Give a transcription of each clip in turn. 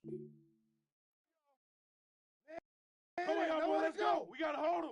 Come on, y'all boys, let's go. We gotta hold him.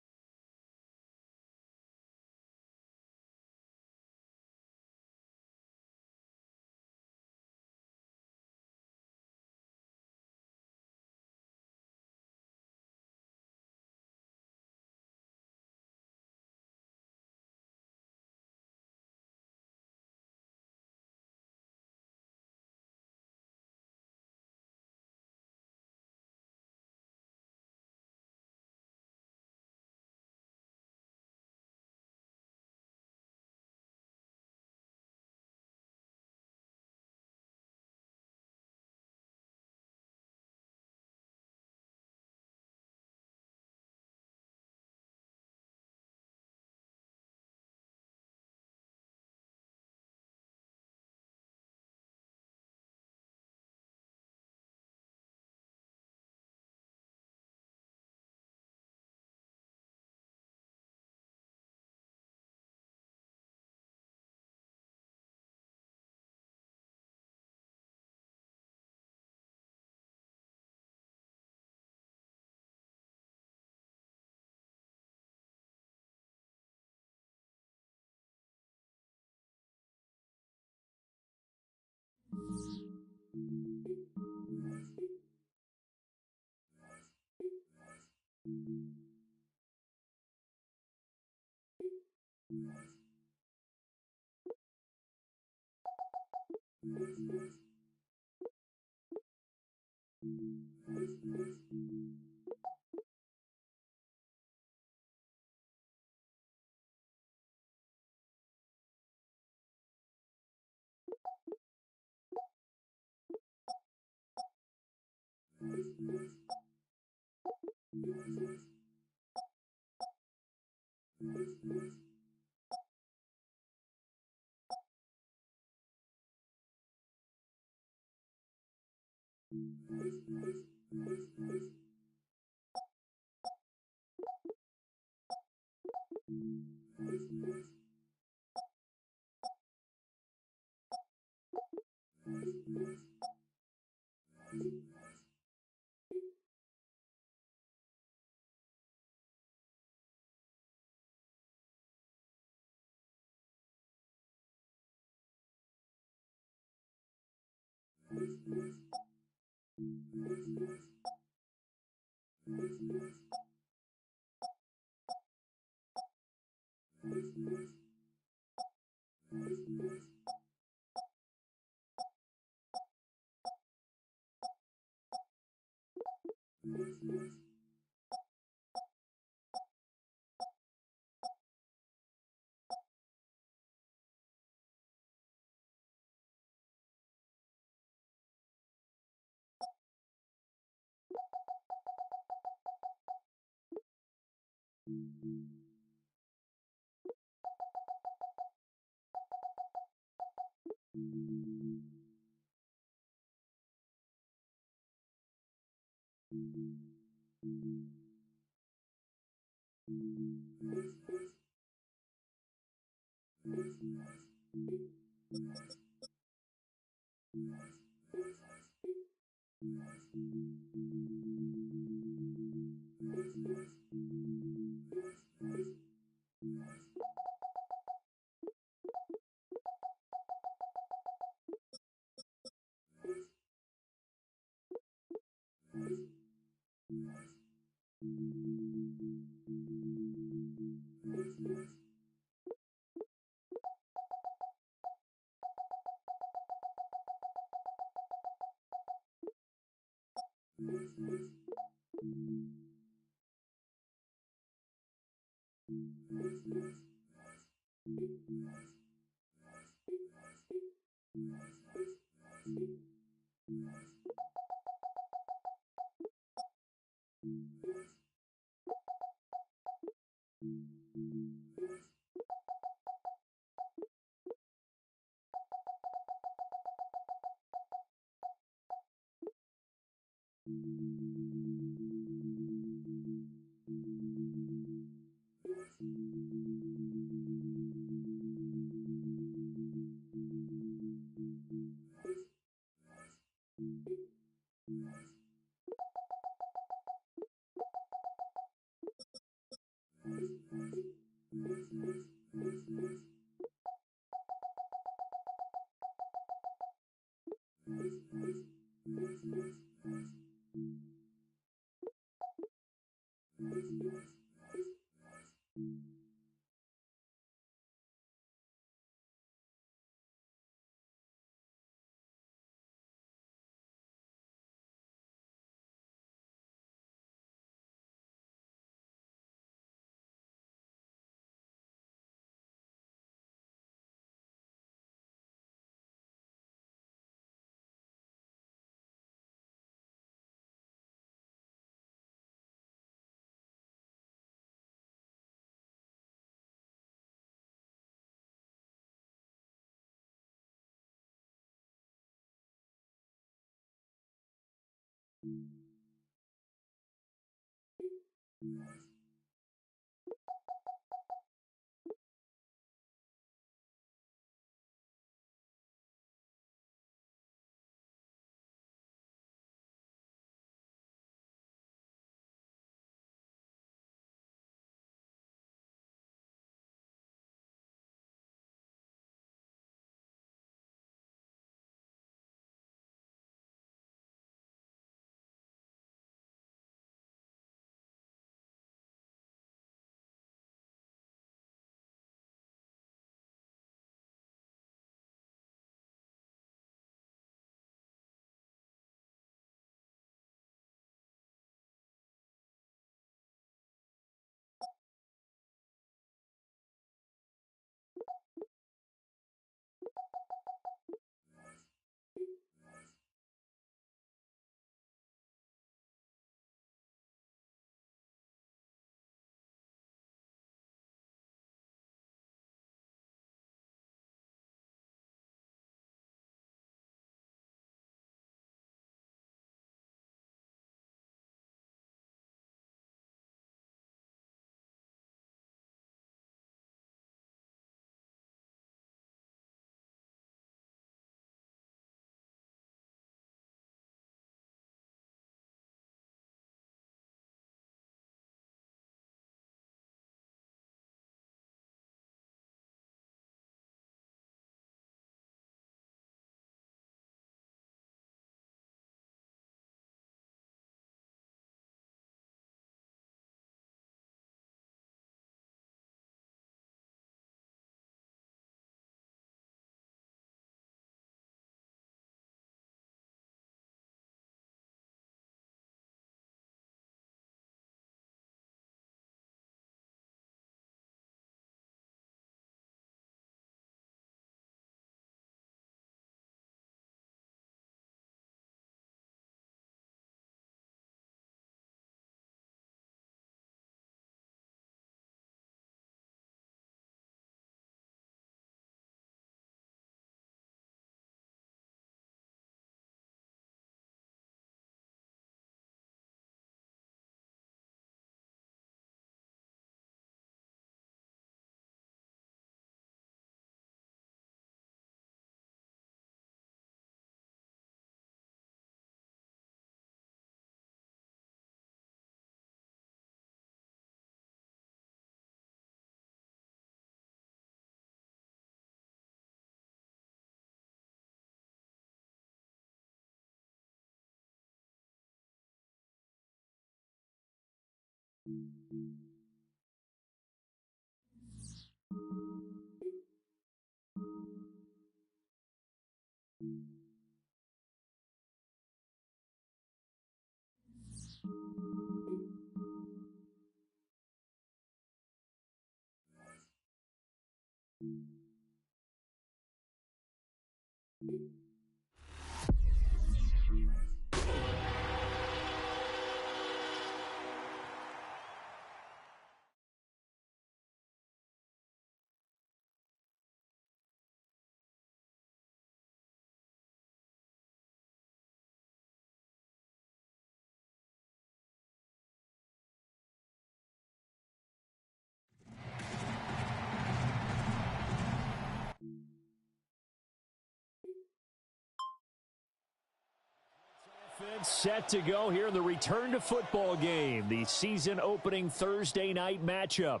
Set to go here in the return to football game, the season opening Thursday night matchup.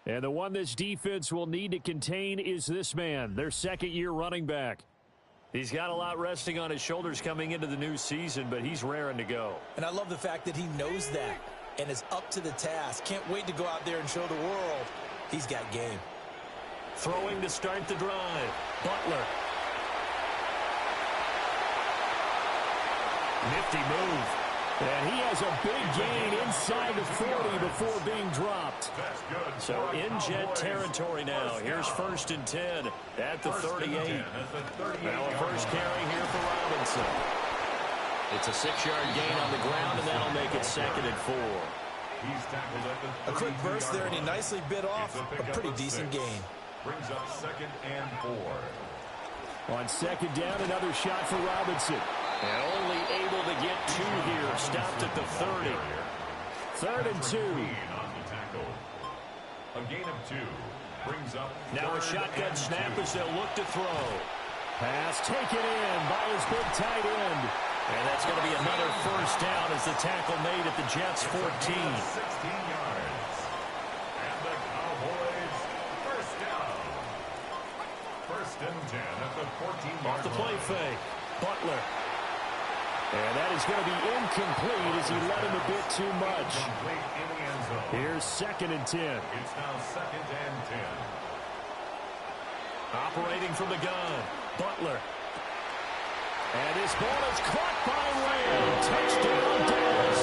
And the one this defense will need to contain is this man, their second-year running back. He's got a lot resting on his shoulders coming into the new season, but he's raring to go. And I love the fact that he knows that and is up to the task. Can't wait to go out there and show the world he's got game. Throwing to start the drive, Butler. Nifty move. And he has a big gain inside the 40 before being dropped. So in Jet territory now. Here's 1st and 10 at the 38. Now a first carry here for Robinson. It's a 6-yard gain on the ground, and that'll make it 2nd and 4. A quick burst there, and he nicely bit off a pretty decent gain. Brings up 2nd and 4. On 2nd down, another shot for Robinson. And only able to get 2 here. Stopped at the 30. 3rd and 2. A gain of 2. Brings up now a shotgun snap as they'll look to throw. Pass taken in by his big tight end. And that's going to be another first down as the tackle made at the Jets' 14. 16 yards. And the Cowboys first down. 1st and 10 at the 14-yard off the play fake. Butler. And that is going to be incomplete as he let him a bit too much. Here's 2nd and 10. It's now 2nd and 10. Operating from the gun, Butler. And this ball is caught by Lamb. Touchdown, Dallas.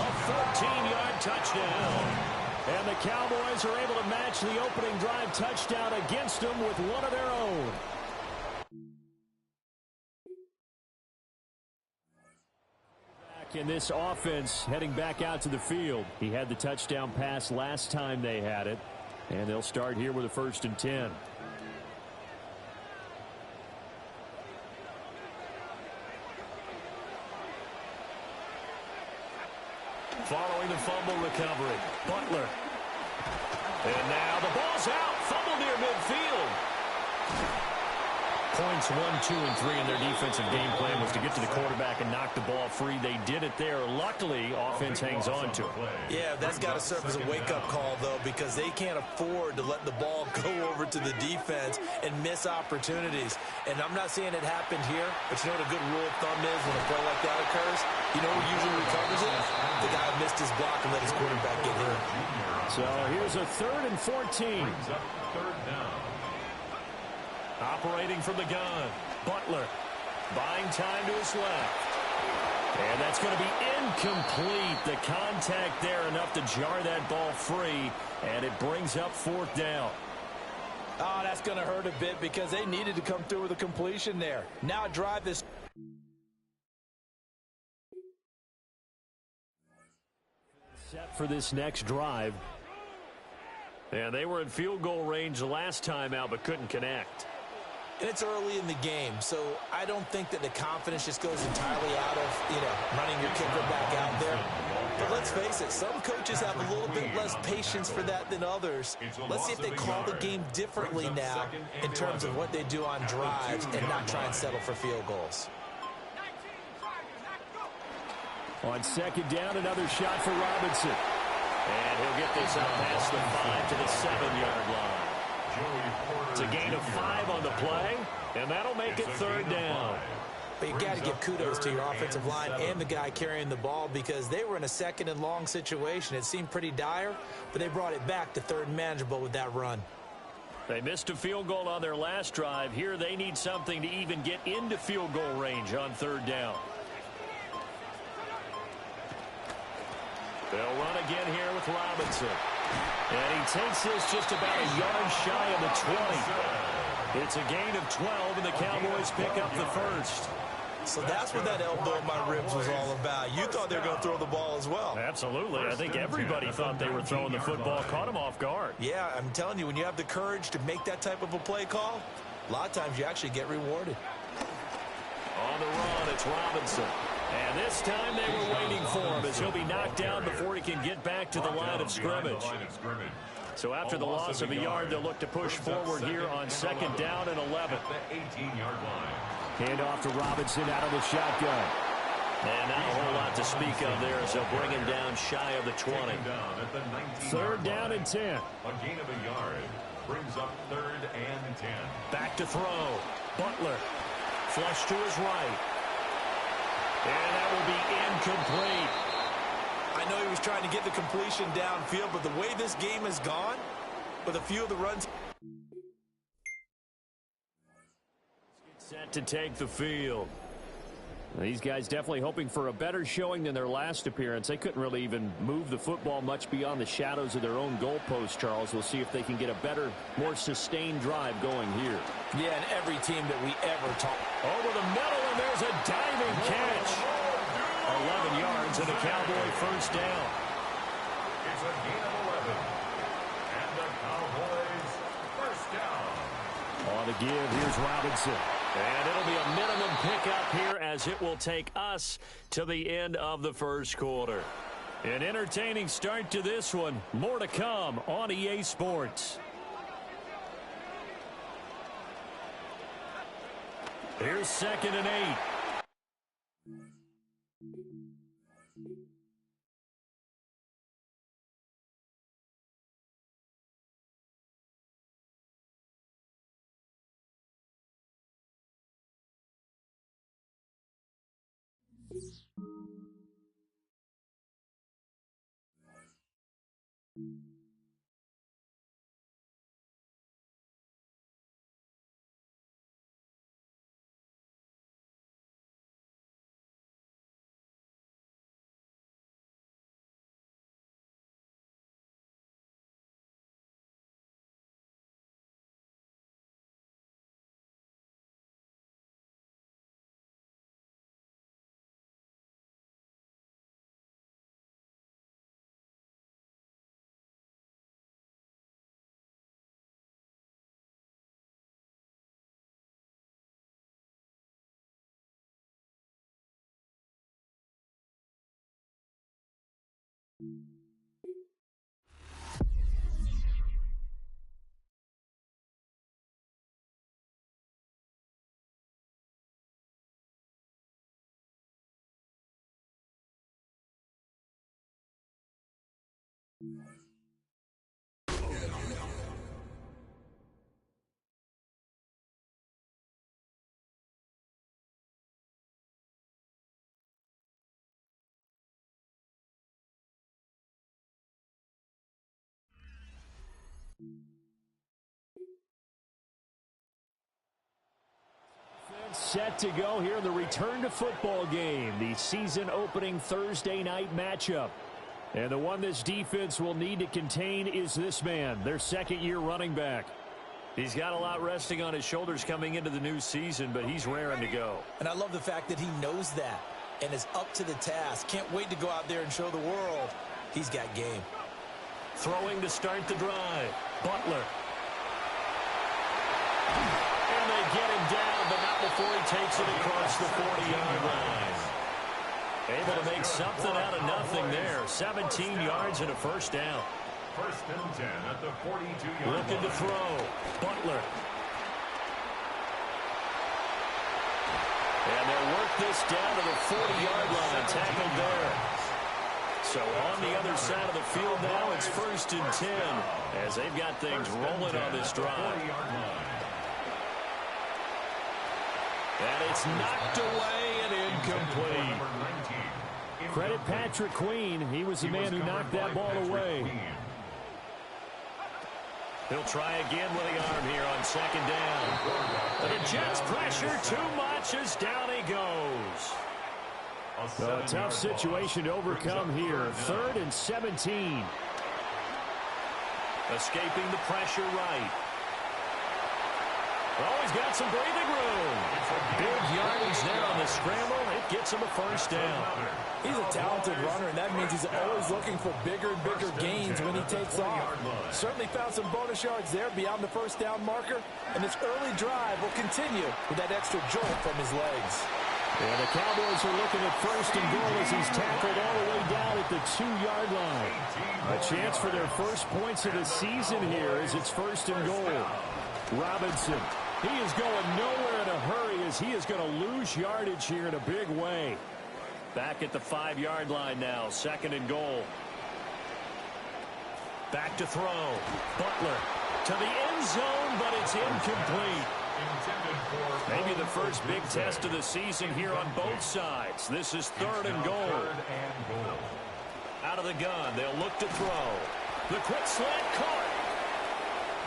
A 14-yard touchdown. And the Cowboys are able to match the opening drive touchdown against them with one of their own. In this offense, heading back out to the field. He had the touchdown pass last time they had it. And they'll start here with a 1st and 10. Following the fumble recovery, Butler. And now the ball's out. Fumble near midfield. Points 1, 2, and 3 in their defensive game plan was to get to the quarterback and knock the ball free. They did it there. Luckily, offense hangs on to it. Yeah, that's got to serve as a wake-up call, though, because they can't afford to let the ball go over to the defense and miss opportunities. And I'm not saying it happened here, but you know what a good rule of thumb is when a play like that occurs? You know who usually recovers it? The guy who missed his block and let his quarterback get hit. So here's a 3rd and 14. 3rd down. Operating from the gun, Butler buying time to his left. And that's going to be incomplete. The contact there enough to jar that ball free, and it brings up 4th down. Oh, that's going to hurt a bit because they needed to come through with a completion there. Now drive this. Set for this next drive. And they were in field goal range the last time out, but couldn't connect. And it's early in the game, so I don't think that the confidence just goes entirely out of, running your kicker back out there. But let's face it, some coaches have a little bit less patience for that than others. Let's see if they call the game differently now in terms of what they do on drives and not try and settle for field goals. On 2nd down, another shot for Robinson. And he'll get this out past the 5 to the 7-yard line. It's a gain of 5 on the play, and that'll make it 3rd down. But you got to give kudos to your offensive line and the guy carrying the ball because they were in a second and long situation. It seemed pretty dire, but they brought it back to third and manageable with that run. They missed a field goal on their last drive. Here they need something to even get into field goal range on third down. They'll run again here with Robinson. And he takes this just about a yard shy of the 20. It's a gain of 12, and the Cowboys pick up the first. So that's what that elbow in my ribs was all about. You thought they were going to throw the ball as well. Absolutely. I think everybody thought they were throwing the football, caught him off guard. Yeah, I'm telling you, when you have the courage to make that type of a play call, a lot of times you actually get rewarded. On the run, it's Robinson. And this time they were waiting for him as he'll be knocked down before he can get back to the line of scrimmage. So after the loss of a yard, they'll look to push forward here on second down and 11. Hand off to Robinson out of the shotgun. And not a whole lot to speak of there as they'll bring him down shy of the 20. Third down and 10. A gain of a yard brings up third and 10. Back to throw. Butler. Flush to his right. And that will be incomplete. I know he was trying to get the completion downfield, but the way this game has gone, with a few of the runs. Set to take the field. These guys definitely hoping for a better showing than their last appearance. They couldn't really even move the football much beyond the shadows of their own goalpost, Charles. We'll see if they can get a better, more sustained drive going here. Yeah, and every team that we ever talk. Over the middle, and there's a diving catch. 11 yards and a Cowboy first down. It's a gain of 11. And the Cowboys first down. On the give, here's Robinson. And it'll be a minimum pickup here as it will take us to the end of the first quarter. An entertaining start to this one. More to come on EA Sports. Here's second and 8. Set to go here in the return to football game, the season opening Thursday night matchup. And the one this defense will need to contain is this man, their second-year running back. He's got a lot resting on his shoulders coming into the new season, but he's raring to go. And I love the fact that he knows that and is up to the task. Can't wait to go out there and show the world he's got game. Throwing to start the drive. Butler. And they get him down, but not before he takes it across the 40-yard line. Able to make something out of nothing there. 17 yards and a first down. First and 10 at the 42-yard line. Looking to throw. Butler. And they'll work this down to the 40-yard line. Tackled there. So on the other side of the field now, it's first and 10 as they've got things rolling on this drive. And it's knocked away and incomplete. Credit Patrick Queen. He was the man who knocked that ball away. He'll try again with the arm here on second down. But the Jets pressure too much as down he goes. A tough situation to overcome here. 3rd and 17. Escaping the pressure right. Oh, he's got some breathing room. Big yardage there on the scramble. It gets him a first down. He's a talented runner, and that means he's always looking for bigger and bigger gains when he takes off. Certainly found some bonus yards there beyond the first down marker, and this early drive will continue with that extra jolt from his legs. And the Cowboys are looking at 1st and goal as he's tackled all the way down at the 2-yard line. A chance for their first points of the season here as it's 1st and goal. Robinson, he is going nowhere in a hurry as he is going to lose yardage here in a big way. Back at the 5-yard line now, 2nd and goal. Back to throw. Butler to the end zone, but it's incomplete. Maybe the first big test of the season here on both sides. This is 3rd and goal. Out of the gun, they'll look to throw. The quick slant caught.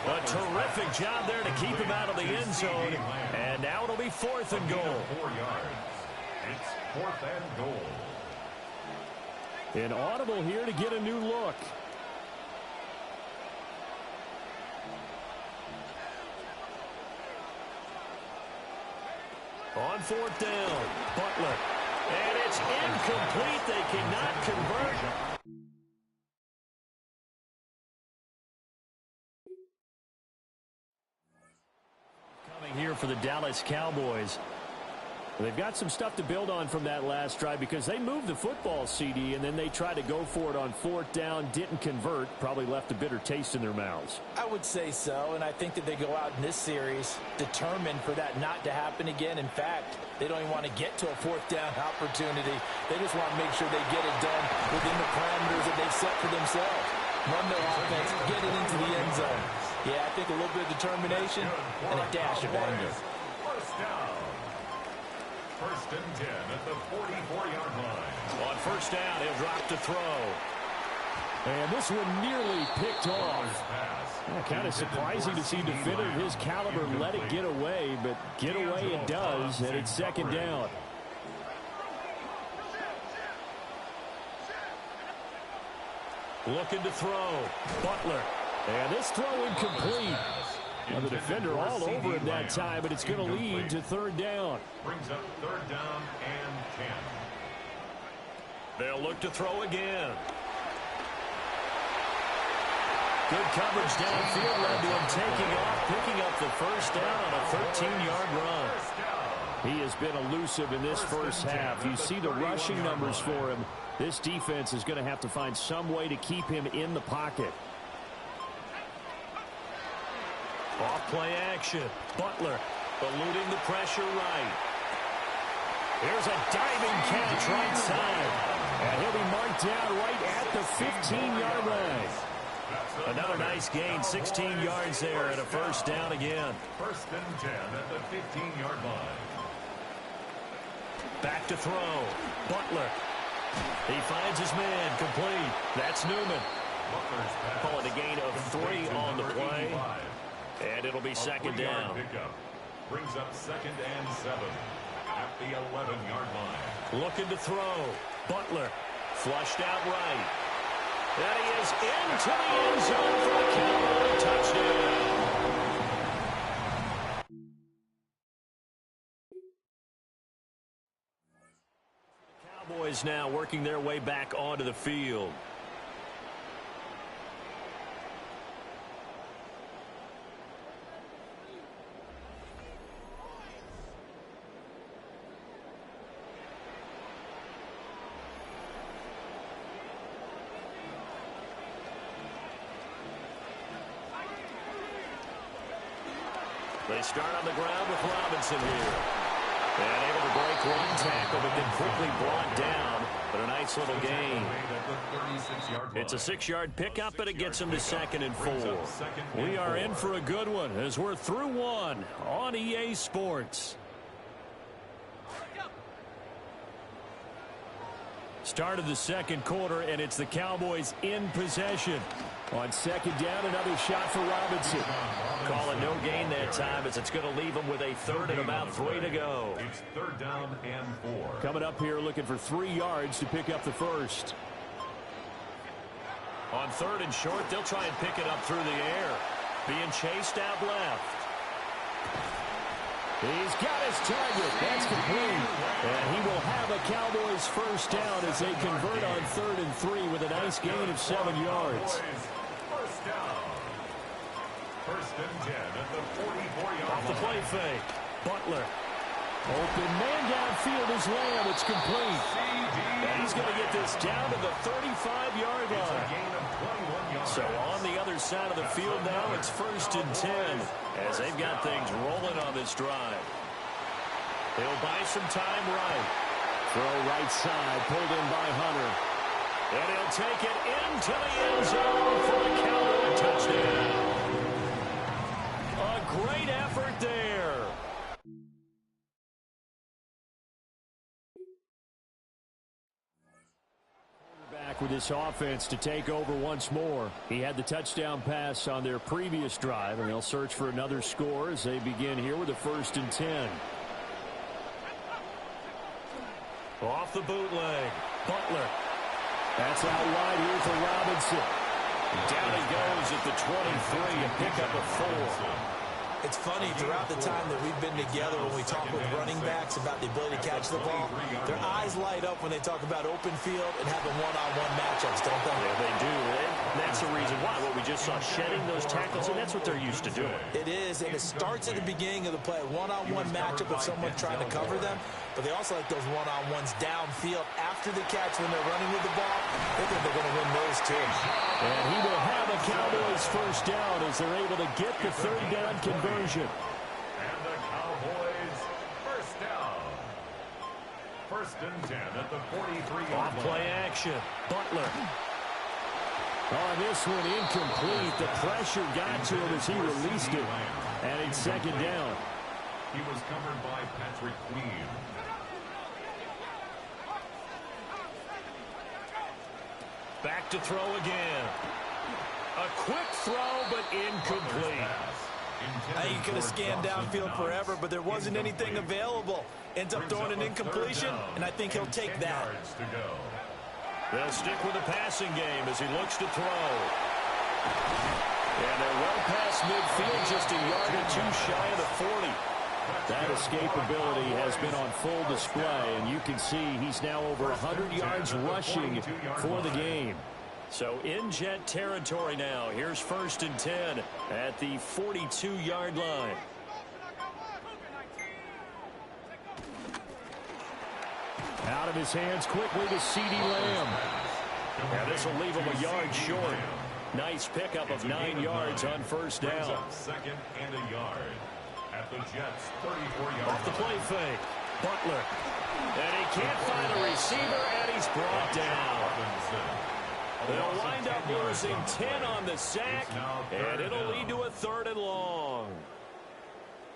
A terrific job there to keep him out of the end zone. And now it'll be 4th and goal. 4 yards. It's 4th and goal. An audible here to get a new look. On 4th down, Butler. And it's incomplete. They cannot convert. Coming here for the Dallas Cowboys. They've got some stuff to build on from that last drive because they moved the football, CD, and then they tried to go for it on 4th down, didn't convert, probably left a bitter taste in their mouths. I would say so, and I think that they go out in this series determined for that not to happen again. In fact, they don't even want to get to a 4th down opportunity. They just want to make sure they get it done within the parameters that they've set for themselves. Run their offense, get it into the end zone. Yeah, I think a little bit of determination and a dash of anger. First down. 1st and 10 at the 44-yard line. On 1st down, he'll drop to throw. And this one nearly picked off. Kind of surprising to see a defender of his caliber let it get away, but get away it does, and it's 2nd down. Looking to throw. Butler. And this throw incomplete. Now the defender all over him that time, but it's going to lead to 3rd down. Brings up 3rd down and 10. They'll look to throw again. Good coverage downfield led to him taking off, picking up the 1st down on a 13-yard run. He has been elusive in this first half. You see the rushing numbers for him. This defense is going to have to find some way to keep him in the pocket. Off play action. Butler eluding the pressure right. There's a diving catch right side. And he'll be marked down right at the 15-yard line. Another nice gain, 16 yards there and a 1st down again. 1st and 10 at the 15-yard line. Back to throw. Butler. He finds his man complete. That's Newman. Call it a gain of 3 on the play. And it'll be 2nd down. Brings up 2nd and 7 at the 11-yard line. Looking to throw. Butler flushed out right. And he is into the end zone for the Cowboy touchdown. The Cowboys now working their way back onto the field. They start on the ground with Robinson here. And able to break one tackle, but then quickly brought down. But a nice little gain. It's a 6-yard pickup, but it gets him to 2nd and 4. We are in for a good one as we're through one on EA Sports. Start of the second quarter, and it's the Cowboys in possession. On second down, another shot for Robinson. Call it no gain that time, as it's going to leave them with a third and about 3 to go. It's third down and 4. Coming up here looking for 3 yards to pick up the first. On third and short, they'll try and pick it up through the air. Being chased out left. He's got his target. That's complete. And he will have a Cowboys first down as they convert on third and 3 with a nice gain of 7 yards. First down. First and 10 at the 44-yard line. Off the play fake. Butler. Open man downfield is Lamb. It's complete. And he's going to get this down to the 35-yard line. So on the other side of the field now, it's first and 10 as they've got things rolling on this drive. They'll buy some time right. Throw right side, pulled in by Hunter. And he'll take it into the end zone for the Cowboy touchdown. A great effort there. Back with this offense to take over once more. He had the touchdown pass on their previous drive, and they'll search for another score as they begin here with a first and 10. Off the bootleg. Butler. That's out wide here for Robinson. Down he goes at the 23, a pickup of 4. It's funny, throughout the time that we've been together, when we talk with running backs about the ability to catch the ball, their eyes light up when they talk about open field and having one-on-one matchups, don't they? Yeah, they do. And that's the reason why. What we just saw, shedding those tackles, and that's what they're used to doing. It is, and it starts at the beginning of the play. One-on-one matchup with someone trying to cover them, but they also like those one-on-ones downfield after the catch when they're running with the ball. They think they're going to win those too. And he will have a Cowboys first down as they're able to get the third down conversion. And the Cowboys first down. First and 10 at the 43-yard line. Off play action. Butler. On this one, incomplete. The pressure got to him as he released it. And it's second down. He was covered by Patrick Queen. Back to throw again. A quick throw, but incomplete. You could have scanned downfield forever, but there wasn't anything available. Ends up throwing an incompletion, and I think he'll take that. They'll stick with the passing game as he looks to throw. And they're well past midfield, just a yard or two shy of the 40. That escapability has been on full display, and you can see he's now over 100 yards rushing for the game. So in Jet territory now. Here's first and 10 at the 42-yard line. Out of his hands quickly to CeeDee Lamb. Now this will leave him a yard short. Nice pickup of 9 yards on first down. Second and a yard at the Jets' 34-yard Off the play fake. Butler. And he can't find a receiver, and he's brought down. They'll wind up losing 10 on the sack, and it'll lead to a third and long.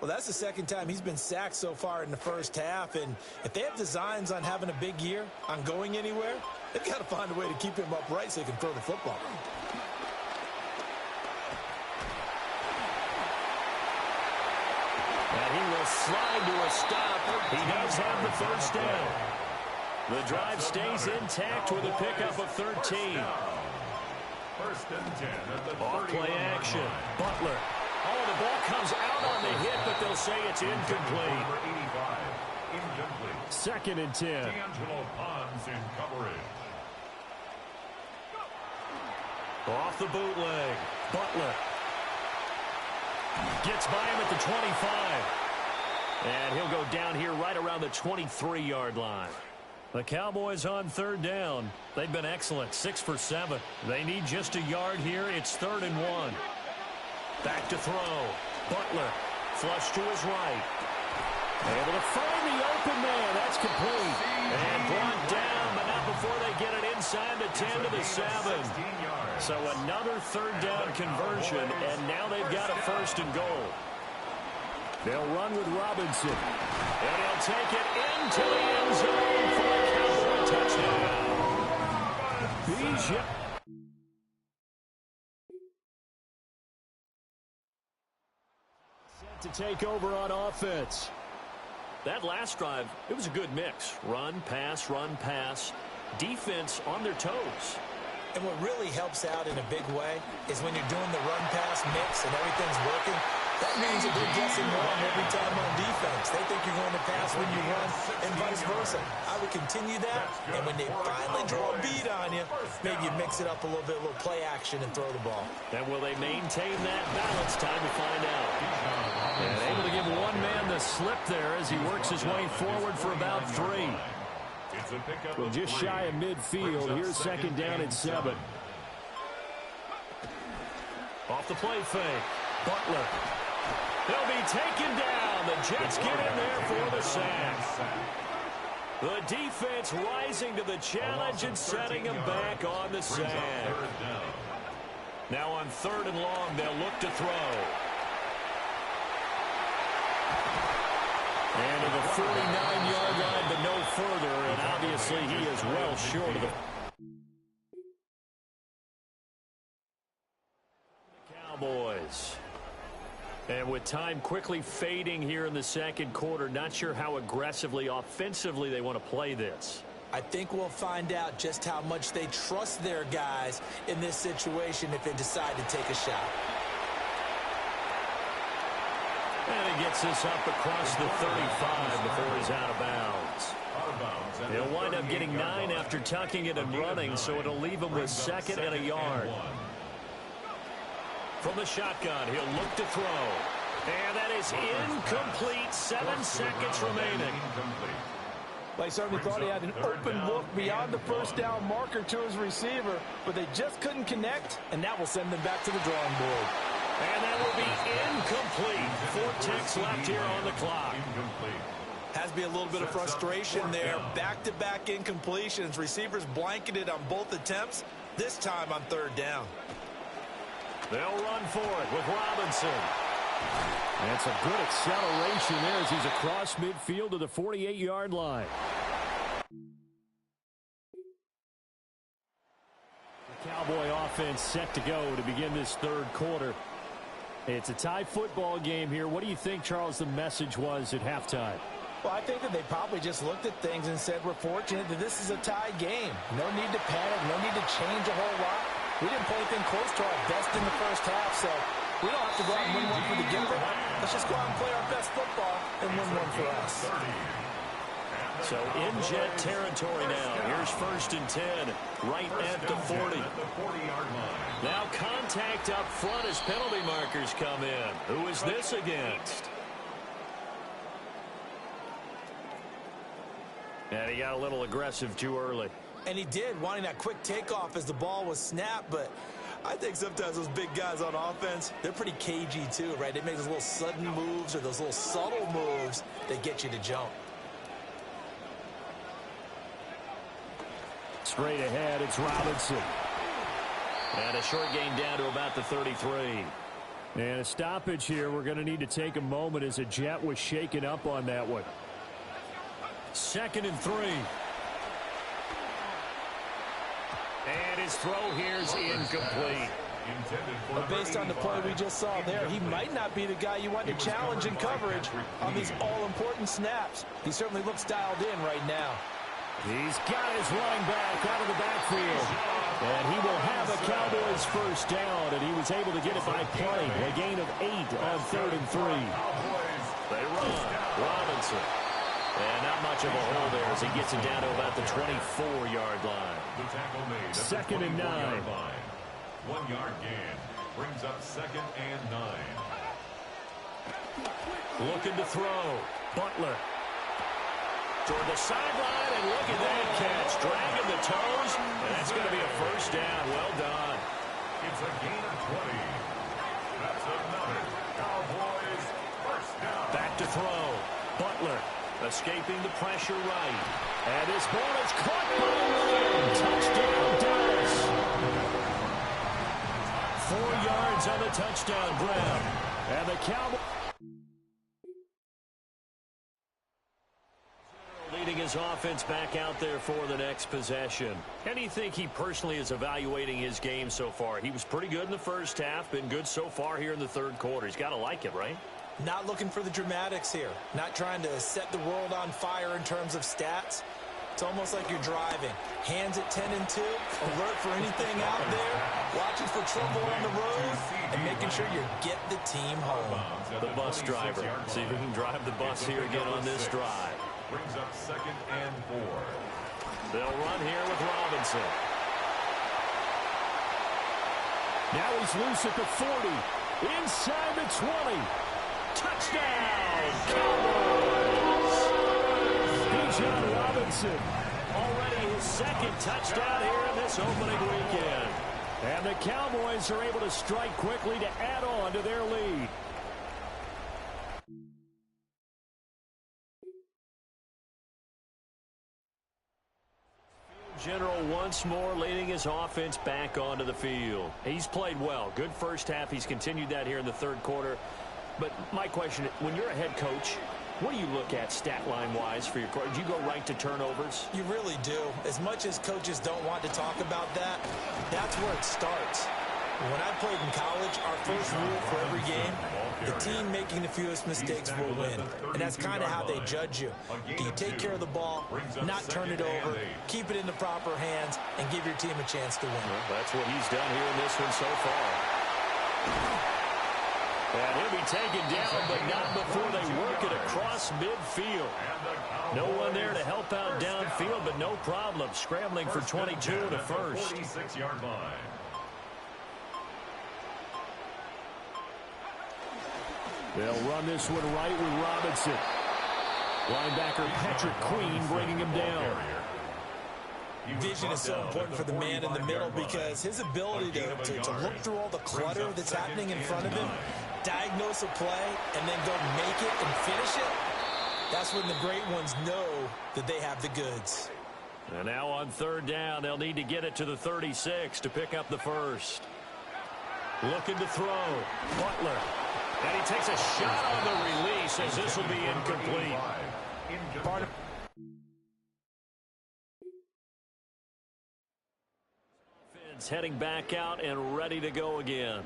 Well, that's the second time he's been sacked so far in the first half, and if they have designs on having a big year, on going anywhere, they've got to find a way to keep him upright so he can throw the football. And he will slide to a stop. He does have the first down. The drive stays intact with a pickup of 13. First and 10 at the Off play action. Butler. Oh, the ball comes out on the hit, but they'll say it's incomplete. Number 85, incomplete. Second and 10. D'Angelo Pons in coverage. Off the bootleg. Butler. Gets by him at the 25. And he'll go down here right around the 23-yard line. The Cowboys on third down. They've been excellent, 6 for 7. They need just a yard here. It's 3rd and 1. Back to throw. Butler. Flush to his right. Able to find the open man. That's complete. And brought down, but not before they get it inside the 10 to the 7. So another third down conversion, and now they've got a first and goal. They'll run with Robinson. And he'll take it into the end zone for a Cowboy touchdown. Bijan. Set to take over on offense. That last drive, it was a good mix. Run, pass. Defense on their toes. And what really helps out in a big way is when you're doing the run-pass mix and everything's working, that means that they're guessing wrong every time on defense. They think you're going to pass when you run and vice versa. I would continue that, and when they finally draw a beat on you, maybe you mix it up a little bit, a little play action, and throw the ball. And will they maintain that balance? Time to find out. And able to give one man the slip there as he works his way forward for about 3. Well, just shy of midfield. Here's second down and 7. Off the play fake. Butler. They'll be taken down. The Jets get in there for the sack. The defense rising to the challenge and setting them back on the sack. Now on 3rd and long, they'll look to throw. And to the 49-yard line, but no further, and obviously he is well short of the Cowboys. And with time quickly fading here in the second quarter, not sure how aggressively, offensively they want to play this. I think we'll find out just how much they trust their guys in this situation if they decide to take a shot. And he gets this up across the 35 before he's out of bounds. He'll wind up getting 9 after tucking it and running, so it'll leave him with 2nd and a yard. From the shotgun, he'll look to throw. And that is incomplete. 7 seconds remaining. They certainly thought he had an open look beyond the first down marker to his receiver, but they just couldn't connect, and that will send them back to the drawing board. And that will be incomplete. 4 ticks left here on the clock. Has to be a little bit of frustration there. Back-to-back incompletions. Receivers blanketed on both attempts, this time on 3rd down. They'll run for it with Robinson. That's a good acceleration there as he's across midfield to the 48-yard line. The Cowboy offense set to go to begin this 3rd quarter. It's a tie football game here. What do you think, Charles, the message was at halftime? Well, I think that they probably just looked at things and said, we're fortunate that this is a tie game. No need to panic, no need to change a whole lot. We didn't play anything close to our best in the first half, so we don't have to go out and win one for the giver. Let's just go out and play our best football and win one for us. So in Jet territory now. Here's 1st and 10, right at the 40. Now contact up front as penalty markers come in. Who is this against? And he got a little aggressive too early. And he did, wanting that quick takeoff as the ball was snapped, but I think sometimes those big guys on offense, they're pretty cagey too, right? They make those little sudden moves or those little subtle moves that get you to jump. Straight ahead, it's Robinson. And a short gain down to about the 33. And a stoppage here. We're going to need to take a moment as a Jet was shaken up on that one. 2nd and 3. And his throw here is incomplete. But based on the play we just saw there, he might not be the guy you want to challenge in coverage on these all-important snaps. He certainly looks dialed in right now. He's got his running back out of the backfield. And he will have a Cowboys 1st down, and he was able to get it by play. A gain of 8 on 3rd and 3. They run. Robinson. And not much of a hole there as he gets it down to about the 24-yard line. 2nd and 9. 1 yard gain brings up 2nd and 9. Looking to throw. Butler. Toward the sideline, and look at that catch. Dragging the toes, and that's going to be a 1st down. Well done. It's a gain of 20. That's another Cowboys 1st down. Back to throw. Butler. Escaping the pressure right. And this ball is caught by Williams. Touchdown, Dallas. 4 yards on the touchdown grab. And the Cowboys leading his his offense back out there for the next possession. How do you think he personally is evaluating his game so far? He was pretty good in the first half, been good so far here in the third quarter. He's got to like it, right? Not looking for the dramatics here. Not trying to set the world on fire in terms of stats. It's almost like you're driving. Hands at 10 and 2, alert for anything out there, watching for trouble on the road, and making sure you get the team home. The bus driver. See if he can drive the bus here again on this drive. Brings up 2nd and 4. They'll run here with Robinson. Now he's loose at the 40. Inside the 20. Touchdown, Cowboys! Bijan Robinson. Already his second touchdown here in this opening weekend. And the Cowboys are able to strike quickly to add on to their lead. General once more leading his offense back onto the field. He's played well. Good first half. He's continued that here in the third quarter. But my question, when you're a head coach, what do you look at stat line-wise for your coach? Do you go right to turnovers? You really do. As much as coaches don't want to talk about that, that's where it starts. When I played in college, our first rule for every game, the team making the fewest mistakes will win. And that's kind of how they judge you. Do you take care of the ball, not turn it over, keep it in the proper hands, and give your team a chance to win? Well, that's what he's done here in this one so far. And he'll be taken down, but not before they work it across midfield. No one there to help out downfield, but no problem. Scrambling for 22 at the first. 46-yard line. They'll run this one right with Robinson. Linebacker Patrick Queen bringing him down. Vision is so important for the man in the middle because his ability to look through all the clutter that's happening in front of him, diagnose a play, and then go make it and finish it, that's when the great ones know that they have the goods. And now on third down, they'll need to get it to the 36 to pick up the first. Looking to throw. Butler. And he takes a shot on the release as this will be incomplete. Part of heading back out and ready to go again.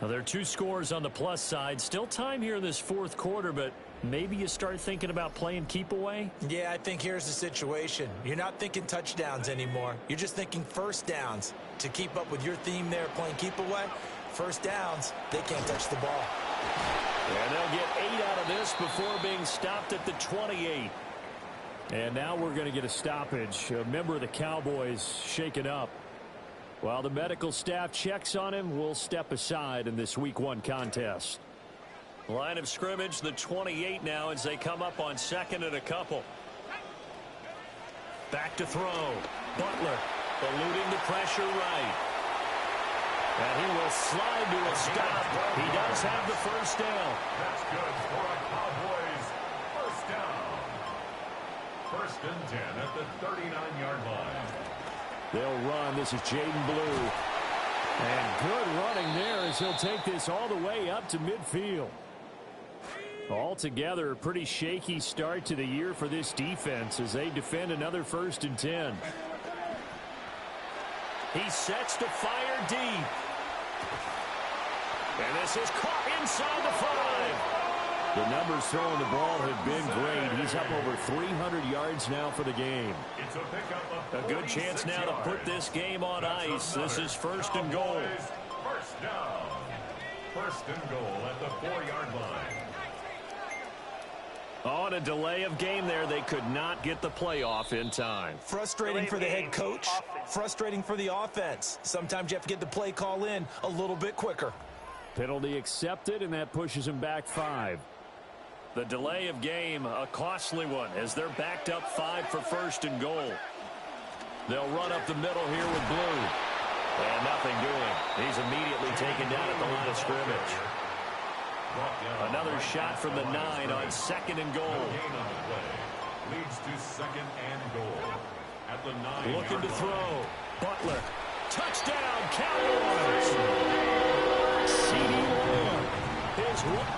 Now, there are two scores on the plus side. Still time here in this fourth quarter, but maybe you start thinking about playing keep away? Yeah, I think here's the situation. You're not thinking touchdowns anymore. You're just thinking first downs. To keep up with your theme there, playing keep away, first downs, they can't touch the ball. And they'll get 8 out of this before being stopped at the 28. And now we're going to get a stoppage. A member of the Cowboys shaken up. While the medical staff checks on him, we'll step aside in this Week 1 contest. Line of scrimmage, the 28 now as they come up on second and a couple. Back to throw. Butler eluding the pressure right. And he will slide to a stop. He does have the first down. That's good for a Cowboys first down. 1st and 10 at the 39-yard line. They'll run. This is Jaden Blue. And good running there as he'll take this all the way up to midfield. Altogether, a pretty shaky start to the year for this defense as they defend another 1st and 10. He sets to fire deep. And this is caught inside the 5. The numbers throwing the ball have been great. He's up over 300 yards now for the game. It's a pickup of a good chance now to put this game on ice. This is 1st and goal. First down. 1st and goal at the 4-yard line. On a delay of game there, they could not get the play off in time. Frustrating for the head coach. Frustrating for the offense. Sometimes you have to get the play call in a little bit quicker. Penalty accepted, and that pushes him back 5. The delay of game, a costly one, as they're backed up 5 for 1st and goal. They'll run up the middle here with Blue. And nothing doing. He's immediately taken down at the line of scrimmage. Another shot from the 9 on 2nd and goal. Leads to 2nd and goal at the 9. Looking to throw. Butler. Touchdown, Cowboys! CeeDee Lamb is one.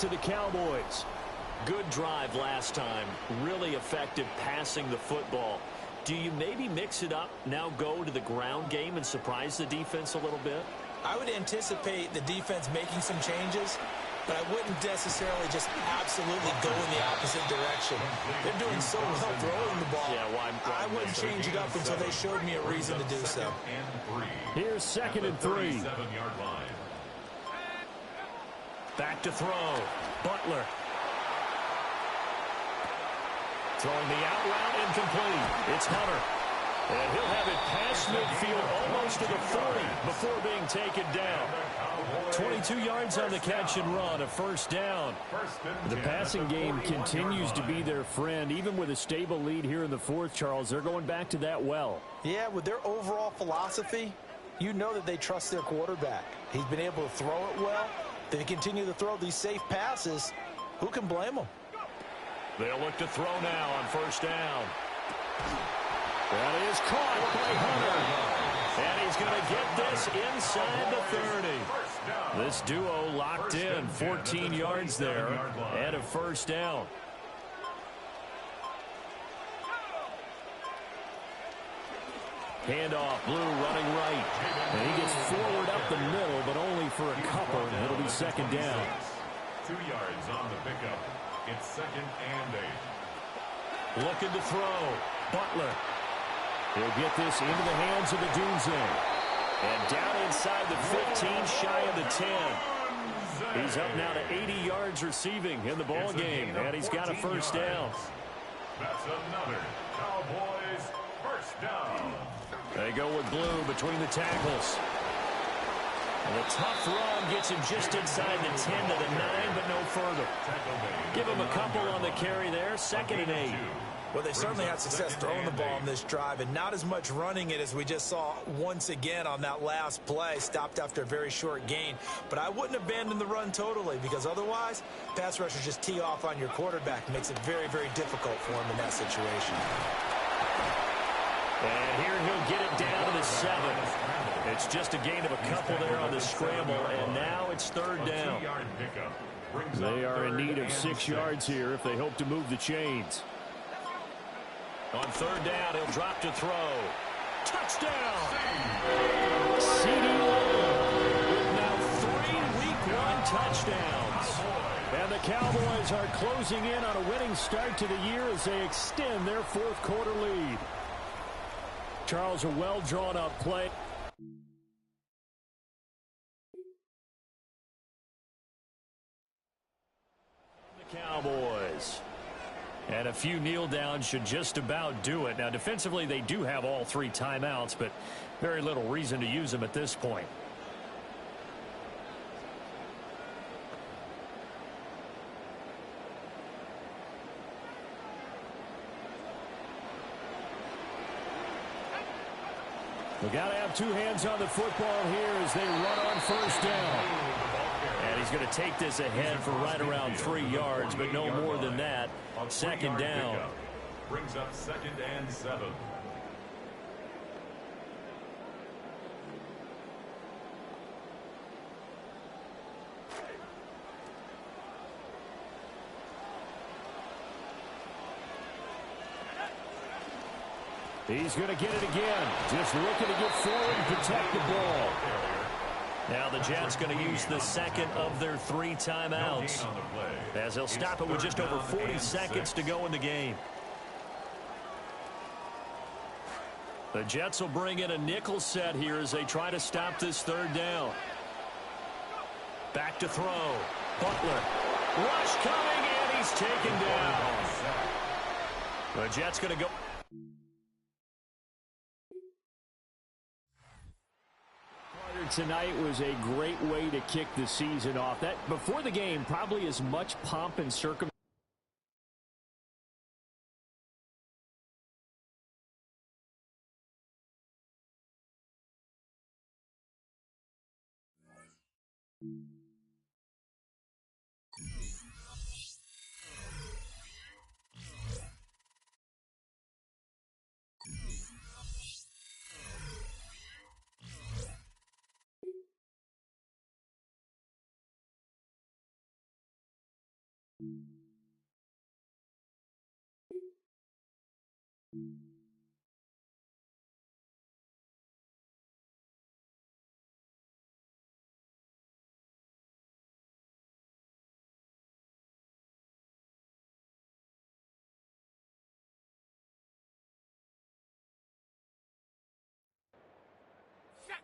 to the Cowboys. Good drive last time. Really effective passing the football. Do you maybe mix it up, now go to the ground game and surprise the defense a little bit? I would anticipate the defense making some changes, but I wouldn't necessarily just absolutely go in the opposite direction. They're doing so well throwing the ball. Yeah, I wouldn't change it up until they showed me a reason to do so. Here's 2nd and 3. Back to throw. Butler. Throwing the out route incomplete. It's Hunter. And he'll have it past midfield almost to the 40 before being taken down. 22 yards on the catch and run, a first down. The passing game continues to be their friend. Even with a stable lead here in the fourth, Charles, they're going back to that well. Yeah, with their overall philosophy, you know that they trust their quarterback. He's been able to throw it well. They continue to throw these safe passes. Who can blame them? They'll look to throw now on first down. That is caught by Hunter. And he's going to get this inside the 30. This duo locked in, 14 yards there, and a first down. Handoff, Blue running right. And he gets forward up the middle, but only for a couple, and it'll be second down. 2 yards on the pickup. It's 2nd and 8. Looking to throw. Butler. He'll get this into the hands of the Dunze. And down inside the 15, shy of the 10. He's up now to 80 yards receiving in the ball game, and he's got a first down. That's another Cowboys first down. They go with Blue between the tackles. And a tough run gets him just inside the 10 to the 9, but no further. Give him a couple on the carry there, 2nd and 8. Well, they certainly had success throwing the ball in this drive, and not as much running it as we just saw once again on that last play, stopped after a very short gain. But I wouldn't abandon the run totally, because otherwise, pass rushers just tee off on your quarterback. Makes it very, very difficult for him in that situation. And here he'll get it down to the 7. It's just a gain of a couple there on the scramble, and now it's third down. They are in need of 6 yards here if they hope to move the chains. On third down, he'll drop to throw. Touchdown! CeeDee Lamb with now 3 Week 1 touchdowns. And the Cowboys are closing in on a winning start to the year as they extend their fourth quarter lead. Charles, a well-drawn-up play. The Cowboys. And a few kneel downs should just about do it. Now, defensively, they do have all 3 timeouts, but very little reason to use them at this point. We got to have 2 hands on the football here as they run on first down. And he's going to take this ahead for right around 3 yards, but no more than that. Second down. Brings up 2nd and 7. He's going to get it again. Just looking to get forward and protect the ball. Now the Jets going to use the second of their 3 timeouts, as they'll stop it with just over 40 seconds to go in the game. The Jets will bring in a nickel set here as they try to stop this third down. Back to throw. Butler. Rush coming, and he's taken down. The Jets going to go. Tonight was a great way to kick the season off. That before the game, probably as much pomp and circumstance.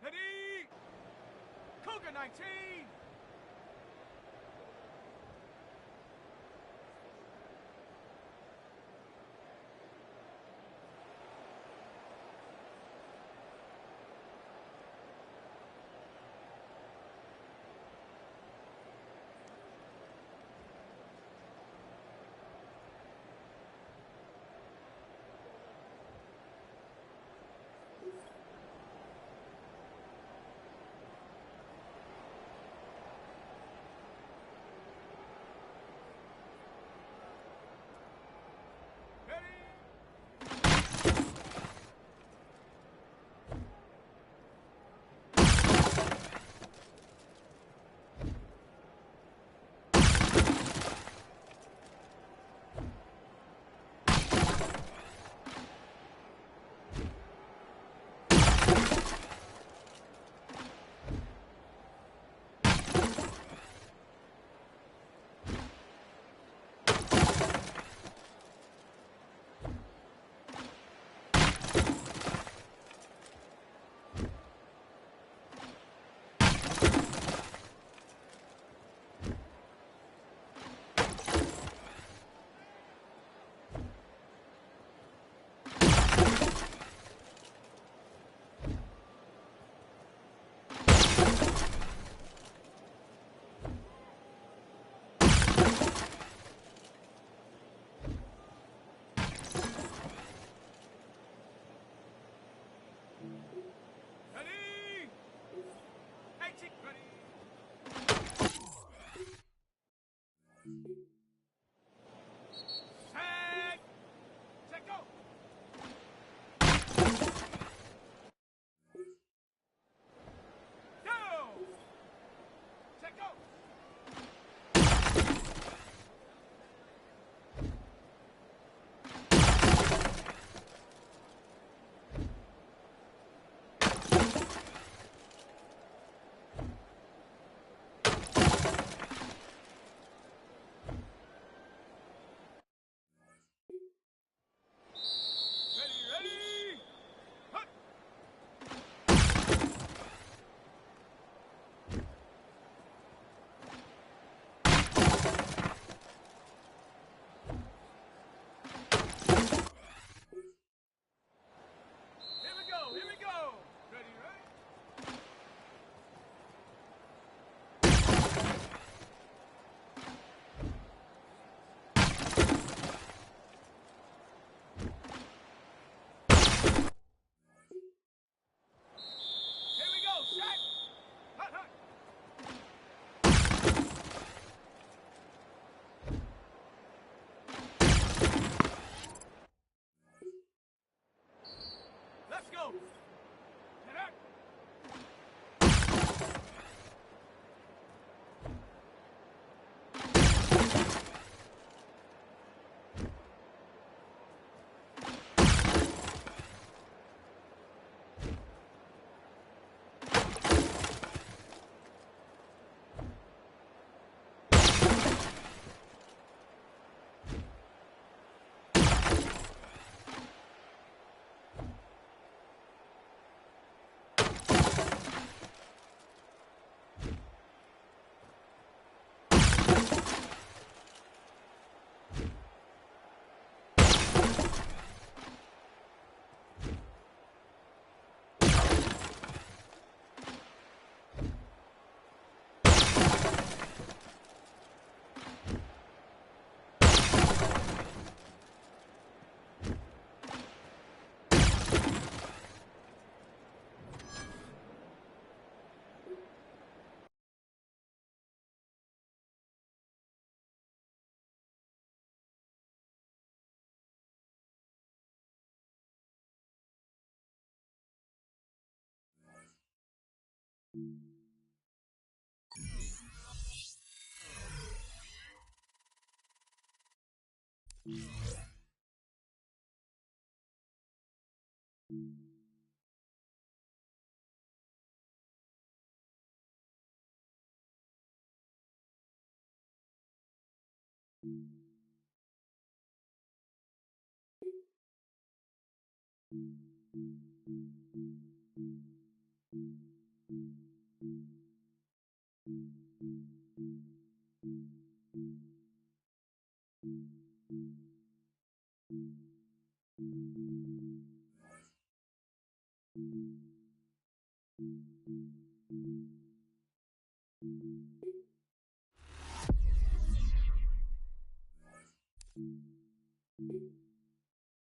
Ready? Cougar 19. Ready? Hey, chick, ready? Set. Set, go. Go. Set, go. Ready, ready? Hut. Here we go, here we go. Ready, ready? Here we go, set. Hut, hut. Let's go. Get up.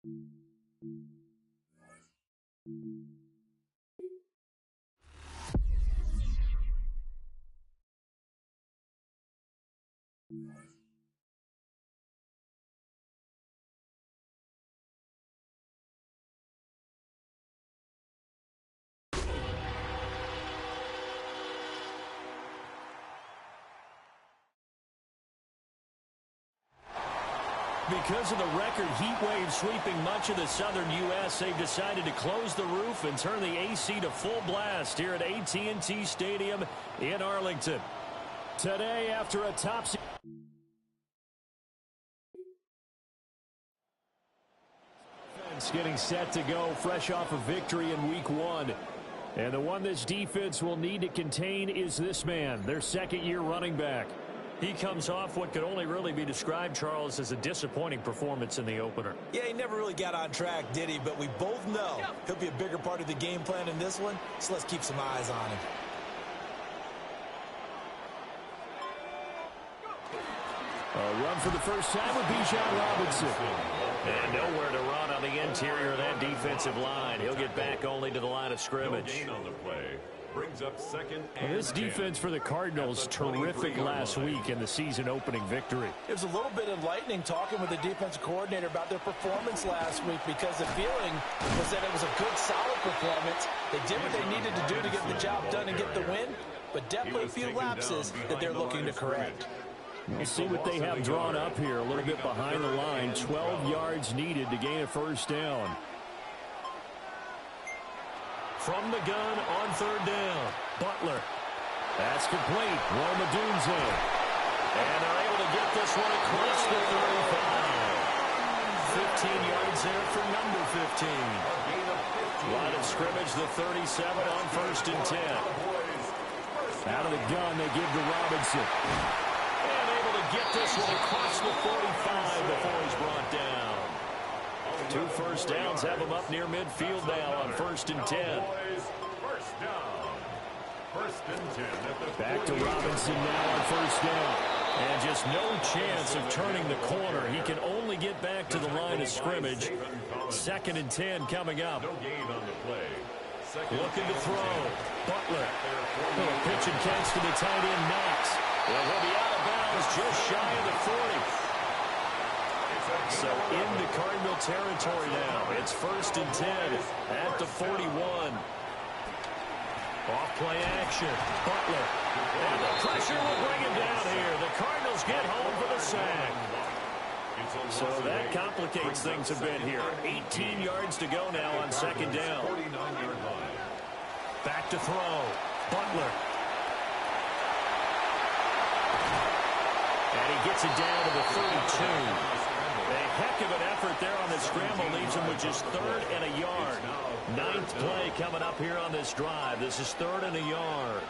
Because of the record heat wave sweeping much of the southern U.S., they've decided to close the roof and turn the AC to full blast here at AT&T Stadium in Arlington. Today, after a topsy... Getting set to go fresh off a victory in week 1. And the one this defense will need to contain is this man, their second-year running back. He comes off what could only really be described, Charles, as a disappointing performance in the opener. Yeah, he never really got on track, did he? But we both know he'll be a bigger part of the game plan in this one, so let's keep some eyes on him. A run for the first time with Bijan Robinson. And nowhere to run on the interior of that defensive line. He'll get back only to the line of scrimmage. No gain on the play. Brings up second and This defense for the Cardinals, terrific last week in the season-opening victory. It was a little bit enlightening talking with the defensive coordinator about their performance last week because the feeling was that it was a good, solid performance. They did what they needed to do to get the job done and get the win, but definitely a few lapses that they're looking to correct. We'll see what they have drawn up here, a little bit behind the line. 12 yards needed to gain a first down. From the gun on third down, Butler. That's complete. Rome Odunze. And they're able to get this one across the 35. 15 yards there for number 15. Line of scrimmage, the 37 on first and 10. Out of the gun, they give to Robinson. And able to get this one across the 45 before he's brought down. 2 first downs have him up near midfield now on first and 10. Back to Robinson now on first down. And just no chance of turning the corner. He can only get back to the line of scrimmage. Second and 10 coming up. Looking to throw. Butler. Little pitch and catch to the tight end, Knox. And he'll be out of bounds just shy of the 40. So into Cardinal territory now. It's first and 10 at the 41. Off play action. Butler. And the pressure will bring him down here. The Cardinals get home for the sack. So that complicates things a bit here. 18 yards to go now on second down. Back to throw. Butler. And he gets it down to the 32. A heck of an effort there on the scramble leaves him with just third and a yard. 9th play coming up here on this drive. This is third and a yard.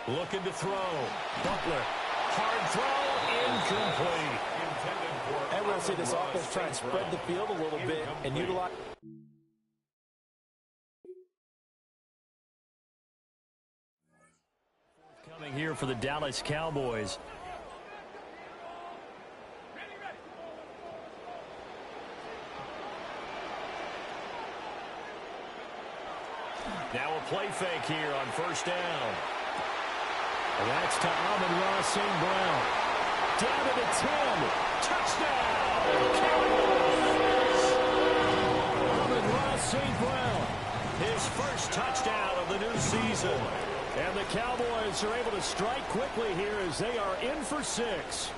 Looking to throw. Butler. Hard throw. Incomplete. And we'll see this offense try and spread the field a little bit and utilize... Coming here for the Dallas Cowboys. Now a play fake here on first down. And that's to Amon-Ra St. Brown. Down to the 10. Touchdown! Cowboys! Amon-Ra St. Brown. His first touchdown of the new season. And the Cowboys are able to strike quickly here as they are in for 6.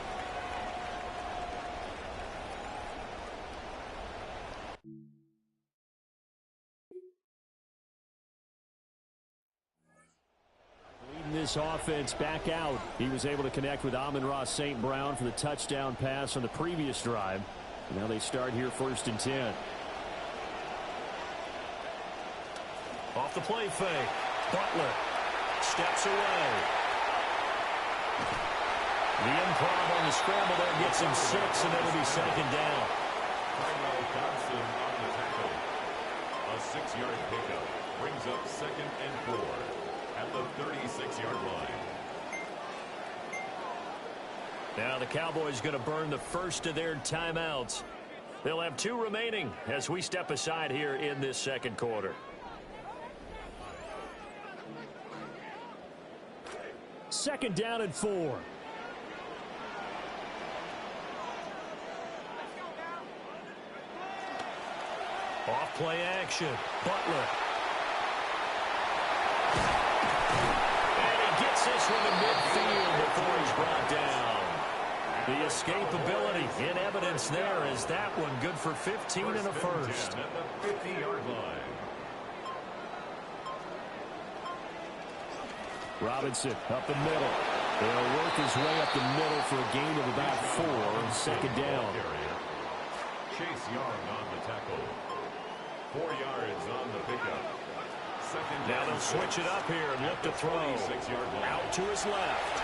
This offense back out. He was able to connect with Amon-Ra St. Brown for the touchdown pass on the previous drive. Now they start here first and 10. Off the play fake. Butler steps away. The improv on the scramble there gets him 6, and it'll be second down. Johnson on the tackle. A 6-yard pickup brings up second and 4. At the 36-yard line. Now the Cowboys going to burn the first of their timeouts. They'll have 2 remaining as we step aside here in this second quarter. Second down and 4. Off play action. Butler. And he gets this one in midfield before he's brought down. The escapability in evidence there as that one good for 15 and a first. At the 50-yard line. Robinson up the middle. He'll work his way up the middle for a gain of about 4 on second down. Chase Young on the tackle. 4 yards on the pickup. Second down. Now they'll switch it up here and look to throw. Out to his left.